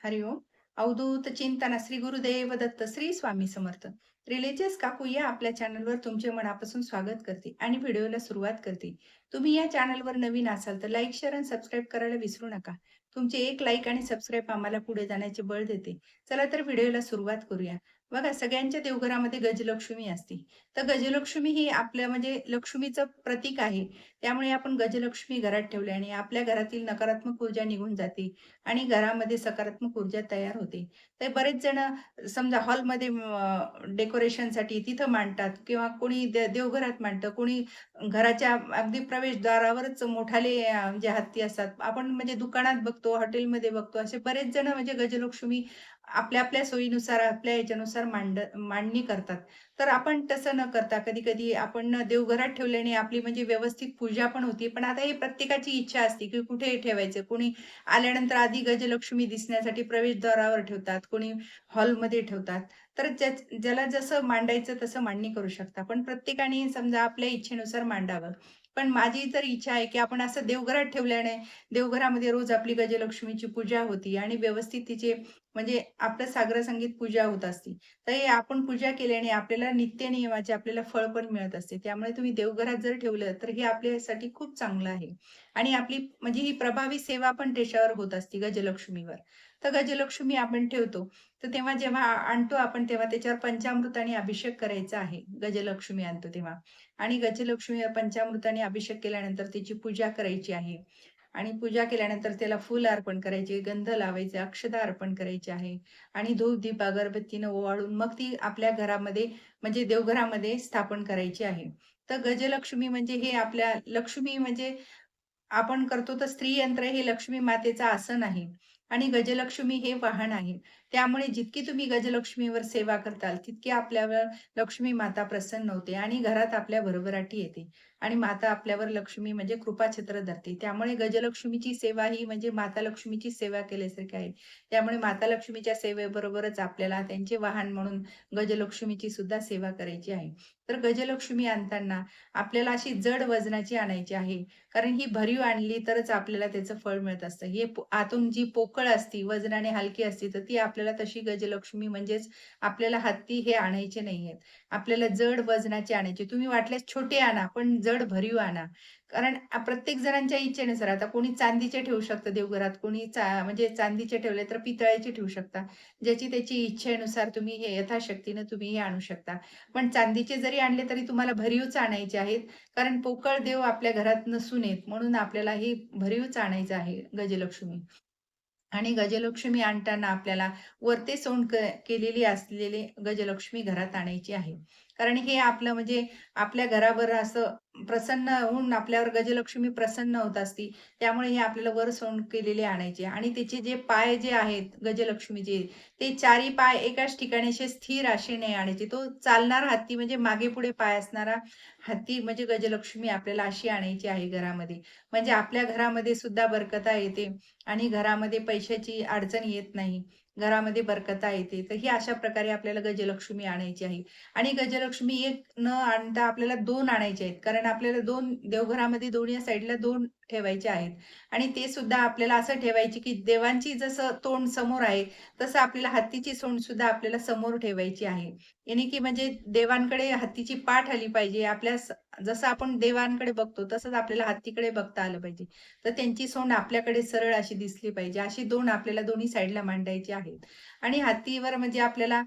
हरिओम. अवधूत चिंतन श्री गुरुदेव दत्त श्री स्वामी समर्थ. रिलीजियस काकू या आपल्या चॅनलवर तुमचे मनापासून स्वागत करते आणि व्हिडिओला सुरुवात करते. तुम्ही या चॅनलवर नवीन असाल तर लाईक, शेअर आणि सबस्क्राईब करायला विसरू नका. तुमचे एक लाईक आणि सबस्क्राईब आम्हाला पुढे जाण्याचे बळ देते. चला तर व्हिडिओला सुरुवात करूया. बघा, सगळ्यांच्या देवघरामध्ये गजलक्ष्मी असते. तर गजलक्ष्मी ही आपल्या म्हणजे लक्ष्मीचं प्रतीक आहे. त्यामुळे आपण गजलक्ष्मी घरात ठेवल्याने आपल्या घरातील नकारात्मक ऊर्जा निघून जाते आणि घरामध्ये सकारात्मक ऊर्जा तयार होते. तर बरेच जण समजा हॉलमध्ये डेकोरेशनसाठी तिथं मांडतात किंवा कोणी देवघरात मांडतं, कोणी घराच्या अगदी प्रवेशद्वारावरच मोठाले जे हत्ती असतात. आपण म्हणजे दुकानात बघतो, हॉटेलमध्ये बघतो. असे बरेच जण म्हणजे गजलक्ष्मी आपल्या-आपल्या सोयीनुसार, आपल्या ह्याच्यानुसार मांडणी करतात. तर आपण तसं न करता कधी-कधी आपण देवघरात ठेवल्याने आपली म्हणजे व्यवस्थित पूजा पण होती. पण आता ही प्रत्येकाची इच्छा असते, की कुठे ठेवायचं. कोणी आल्यानंतर आधी गजलक्ष्मी दिसण्यासाठी प्रवेशद्वारावर ठेवतात, कोणी हॉलमध्ये ठेवतात. तर ज्याला जसं मांडायचं तसं मांडणी करू शकता. पण प्रत्येकाने समजा आपल्या इच्छेनुसार मांडावं. पण माझी तर इच्छा आहे, की आपण असं देवघरात ठेवल्याने देवघरामध्ये रोज आपली गजलक्ष्मीची पूजा होती आणि व्यवस्थित तिचे म्हणजे आपलं साग्र संगीत पूजा होत असते. तर हे आपण पूजा केल्याने आपल्याला नित्य नियमाचे आपल्याला फळ पण मिळत असते. त्यामुळे तुम्ही देवघरात जर ठेवलं, तर हे आपल्यासाठी खूप चांगलं आहे. आणि आपली म्हणजे ही प्रभावी सेवा पण त्याच्यावर होत असते गजलक्ष्मीवर. तर गजलक्ष्मी आपण ठेवतो, तर तेव्हा जेव्हा आणतो आपण तेव्हा त्याच्यावर पंचामृताने अभिषेक करायचा आहे. गजलक्ष्मी आणतो तेव्हा. आणि गजलक्ष्मीवर पंचामृताने अभिषेक केल्यानंतर त्याची पूजा करायची आहे. आणि पूजा केल्यानंतर त्याला फूल अर्पण करायचे, गंध लावायचे, अक्षता अर्पण करायची आहे आणि धूप, दीप, अगरबत्तीनं ओवाळून मग ती आपल्या घरामध्ये म्हणजे देवघरामध्ये स्थापन करायची आहे. तर गजलक्ष्मी म्हणजे हे आपल्या लक्ष्मी म्हणजे आपण करतो तर स्त्री यंत्र हे लक्ष्मी मातेचं आसन आहे आणि गजलक्ष्मी हे वाहन आहे. त्यामुळे जितकी तुम्ही गजलक्ष्मीवर सेवा करताल, तितकी आपल्यावर लक्ष्मी माता प्रसन्न होते आणि घरात आपल्या भरभराटी येते आणि माता आपल्यावर लक्ष्मी म्हणजे कृपाछत्र धरते. त्यामुळे गजलक्ष्मीची सेवा ही म्हणजे माता लक्ष्मीची सेवा केल्यासारखी आहे. त्यामुळे माता लक्ष्मीच्या सेवेबरोबरच आपल्याला त्यांचे वाहन म्हणून गजलक्ष्मीची सुद्धा सेवा करायची आहे. तर गजलक्ष्मी आणताना आपल्याला अशी जड वजनाची आणायची आहे. कारण ही भरीव आणली तरच आपल्याला त्याचं फळ मिळत असतं. हे आतून जी पोकळ असती, वजनाने हलकी असती, तर ती आपल्याला तशी गजलक्ष्मी म्हणजेच आपल्याला हत्ती हे आणायचे नाहीयेत. आपल्याला जड वजनाचे आणायचे. तुम्ही वाटल्यास छोटे आणा, पण जड भरीव आणा. कारण प्रत्येक जणांच्या इच्छेनुसार आता कोणी चांदीचे ठेवू शकतं देवघरात, कोणी म्हणजे चांदीचे ठेवले तर पितळाचे ठेवू शकता. ज्याची त्याची इच्छेनुसार तुम्ही हे यथाशक्तीने तुम्ही हे आणू शकता. पण चांदीचे जरी आणले तरी तुम्हाला भरीवच आणायचे आहेत. कारण पोकळ देव आपल्या घरात नसू नयेत म्हणून आपल्याला हे भरीवच आणायचं आहे गजलक्ष्मी. आणि गजलक्ष्मी आणताना आपल्याला वरते सोंड केलेली असलेली गजलक्ष्मी घरात आणायची आहे. कारण हे आपलं म्हणजे आपल्या घरावर असं प्रसन्न होऊन आपल्यावर गजलक्ष्मी प्रसन्न होत असती. त्यामुळे हे आपल्याला वर सोंड केलेले आणायचे आणि त्याचे जे पाय जे आहेत गजलक्ष्मीचे, ते चारी पाय एकाच ठिकाणी असे स्थिर असे नाही आणायचे. तो चालणारा हत्ती म्हणजे मागे-पुढे पाय असणारा हत्ती म्हणजे गजलक्ष्मी आपल्याला अशी आणायची आहे घरामध्ये. म्हणजे आपल्या घरामध्ये सुद्धा बरकता येते आणि घरामध्ये पैशाची अडचण येत नाही. घरामध्ये बरकता येते. तर ही अशा प्रकारे आपल्याला गजलक्ष्मी आणायची आहे. आणि गजलक्ष्मी एक न आणता आपल्याला 2 आणायचे आहेत. कारण आपल्याला 2 देवघरामध्ये दोन्ही साइडला 2 ठेवायचे आहेत. आणि ते सुद्धा आपल्याला असं ठेवायचे, की देवांची जसं तोंड समोर आहे, तसं आपल्याला हत्तीची सोंड सुद्धा आपल्याला समोर ठेवायची आहे. याने की म्हणजे देवांकडे हत्तीची पाठ आली पाहिजे. जसं आपण देवांकडे बघतो, तसंच आपल्याला हत्तीकडे बघता आलं पाहिजे. तर त्यांची सोंड आपल्याकडे सरळ अशी दिसली पाहिजे. अशी 2 आपल्याला दोन्ही साइडला मांडायची आहेत. आणि हत्तीवर म्हणजे आपल्याला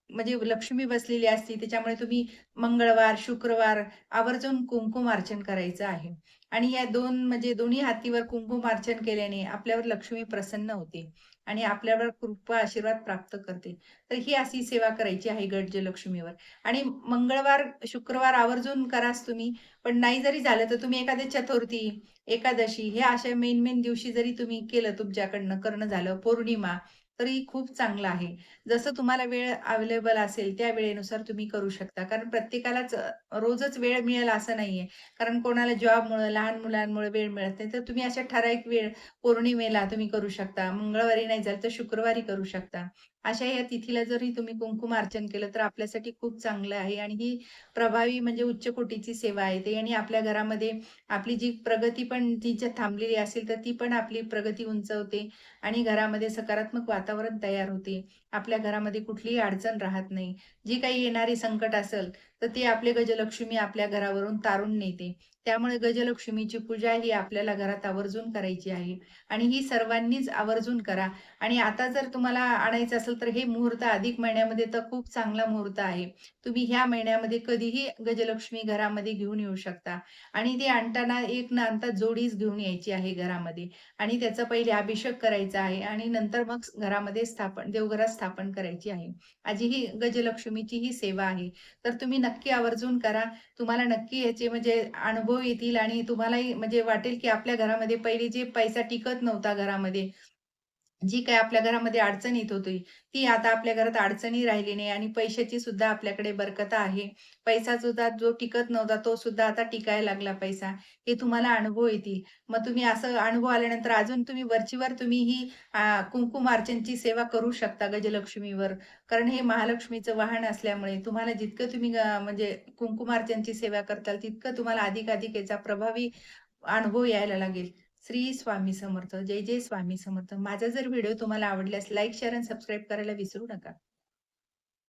म्हणजे लक्ष्मी बसलेली असते. त्याच्यामुळे तुम्ही मंगळवार, शुक्रवार आवर्जून कुंकुमार्चन करायचं आहे. आणि या 2 म्हणजे दोन्ही हातीवर कुंकुमार्चन केल्याने आपल्यावर लक्ष्मी प्रसन्न होते आणि आपल्यावर कृपा आशीर्वाद प्राप्त करते. तर ही अशी सेवा करायची आहे गजलक्ष्मीवर. आणि मंगळवार, शुक्रवार आवर्जून कराच तुम्ही. पण नाही जरी झालं तर तुम्ही एखादी चतुर्थी, एकादशी हे अशा मेन दिवशी जरी तुम्ही केलं तुमच्याकडनं करणं झालं, पौर्णिमा तरी खूप चांगलं आहे. जसं तुम्हाला वेळ अवेलेबल असेल त्या वेळेनुसार तुम्ही करू शकता. कारण प्रत्येकालाच रोजच वेळ मिळेल असं नाहीये. कारण कोणाला जॉबमुळं, लहान मुलांमुळे वेळ मिळत नाही. तर तुम्ही अशा ठराविक वेळ पौर्णिमेला तुम्ही करू शकता. मंगळवारी नाही झालं तर शुक्रवारी करू शकता. अशा या तिथीला जरी तुम्ही कुंकुमार्चन केलं तर आपल्यासाठी खूप चांगलं आहे आणि ही प्रभावी म्हणजे उच्च कोटीची सेवा आहे ते आणि आपल्या घरामध्ये आपली जी प्रगती पण ती जर थांबलेली असेल तर ती पण आपली प्रगती उंचवते आणि घरामध्ये सकारात्मक वातावरण तयार होते. आपल्या घरामध्ये कुठलीही अडचण राहत नाही. जी काही येणारी संकट असेल तर ती आपले गजलक्ष्मी आपल्या घरावरून तारून नेते. त्यामुळे गजलक्ष्मीची पूजा ही आपल्याला घरात आवर्जून करायची आहे आणि ही सर्वांनीच आवर्जून करा. आणि आता जर तुम्हाला आणायचं असेल तर हे मुहूर्त अधिक महिन्यामध्ये तर खूप चांगला मुहूर्त आहे. तुम्ही ह्या महिन्यामध्ये कधीही गजलक्ष्मी घरामध्ये घेऊन येऊ शकता आणि ते आणताना एक ना आणता जोडीच घेऊन यायची आहे घरामध्ये आणि त्याचा पहिले अभिषेक करायचा आहे आणि नंतर मग घरामध्ये देवघरात स्थापन करायची आहे. आजी ही गजलक्ष्मीची ही सेवा आहे. तर तुम्ही नक्की आवर्जून करा. तुम्हाला नक्की याचे म्हणजे अनुभव येतील आणि तुम्हालाही म्हणजे वाटेल, की आपल्या घरामध्ये पहिले जे पैसा टिकत नव्हता घरामध्ये, जी काही आपल्या घरामध्ये अडचण येत होती, ती आता आपल्या घरात अडचणही राहिली नाही आणि पैशाची सुद्धा आपल्याकडे बरकत आहे. पैसा सुद्धा जो टिकत नव्हता, तो सुद्धा आता टिकायला लागला पैसा. हे तुम्हाला अनुभव येतील. मग तुम्ही असं अनुभव आल्यानंतर अजून तुम्ही वरचीवर तुम्ही ही कुंकुमार्चनची सेवा करू शकता गजलक्ष्मीवर. कारण हे महालक्ष्मीचं वाहन असल्यामुळे तुम्हाला जितकं तुम्ही म्हणजे कुंकुमार्चनची सेवा करताल, तितकं तुम्हाला अधिक याचा प्रभावी अनुभव यायला लागेल. श्री स्वामी समर्थ. जय जय स्वामी समर्थ. माझा जर व्हिडिओ तुम्हाला आवडल्यास लाईक, शेअर आणि सबस्क्राईब करायला विसरू नका.